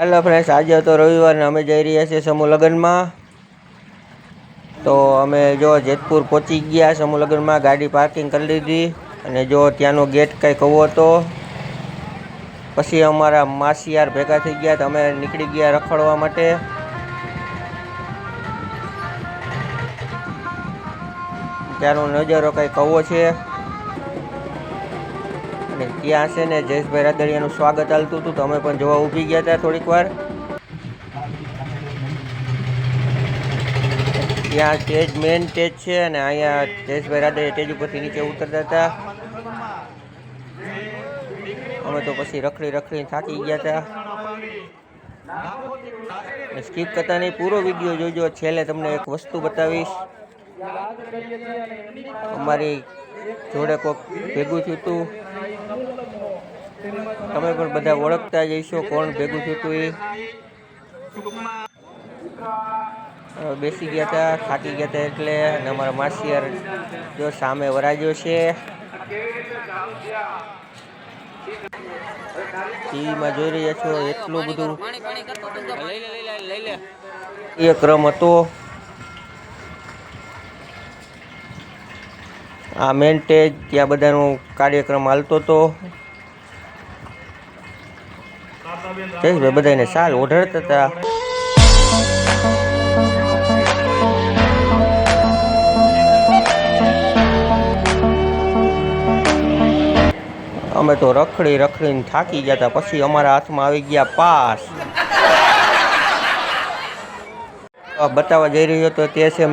Hello friends, આજે તો રવિવાર ને અમે જઈ રહ્યા છીએ સમૂહ લગ્નમાં. તો અમે જો જેતપુર પહોંચી ગયા સમૂહ લગ્નમાં, ગાડી પાર્કિંગ કરી લીધી અને જો ત્યાંનો ગેટ કંઈક એવો હતો. પછી અમારા માસીયાર ભેગા થઈ ગયા તો અમે નીકળી ગયા રખડવા માટે. ત્યાંનો નજારો કંઈક એવો છે. અને ત્યાં છે ને જયેશભાઈ રાદડિયાનું સ્વાગત હાલતું હતું તો અમે પણ જોવા ઊભી ગયા હતા થોડીક વાર. ત્યાં સ્ટેજ મેઇન સ્ટેજ છે અને અહીંયા જયેશભાઈ રાદડિયા સ્ટેજ ઉપરથી નીચે ઉતરતા હતા. અમે તો પછી રખડીને થાકી ગયા હતા. સ્કીપ કરતા નહીં, પૂરો વિડીયો જોજો. છેલ્લે તમને એક વસ્તુ બતાવીશ. અમારી જોડે કોક ભેગું થયું હતું. તમે પણ બધા ઓળખતા જ હશો કોણ ભેગું થયું હતું એ. બેસી ગયા હતા, થાકી ગયા હતા એટલે. અને અમારા માસીયાર જો સામે વરાજો છે. ટીવીમાં જોઈ રહ્યા છો એટલું બધું એ ક્રમ હતો. આ મેન સ્ટેજ, ત્યાં બધાનો કાર્યક્રમ હાલતો હતો. જયેશભાઈ બધાને સાલ ઓઢાડતા હતા. અમે તો રખડીને થાકી ગયા હતા. પછી અમારા હાથમાં આવી ગયા પાસ. બતાવવા જઈ રહ્યો હતો તે છે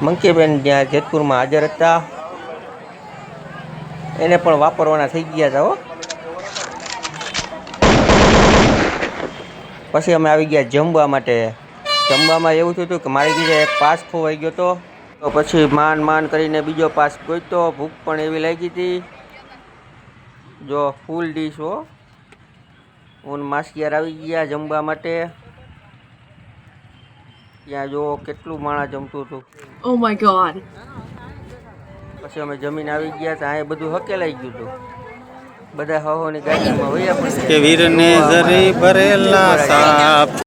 મંકીબેન જ્યાં જેતપુરમાં હાજર હતા. એને પણ વાપરવાના થઈ ગયા હતા હો. પછી અમે આવી ગયા જમવા માટે. જમવામાં એવું થયું હતું કે મારી જગ્યાએ એક પાસ ખોવાઈ ગયો હતો. તો પછી માન કરીને બીજો પાસ ગોઈતો. ભૂખ પણ એવી લાગી હતી. જો ફૂલ ડીશ હો. હું માસીયાર આવી ગયા જમવા માટે. ત્યાં જો કેટલું માણસ જમતું હતું. Oh my god. પછી અમે જમીન આવી ગયા ત્યાં એ બધું હકેલાઈ ગયું હતું. બધા હહોની ગાડીમાં વયા પડ્યા. કે વીરને જરી ભરેલા સાપ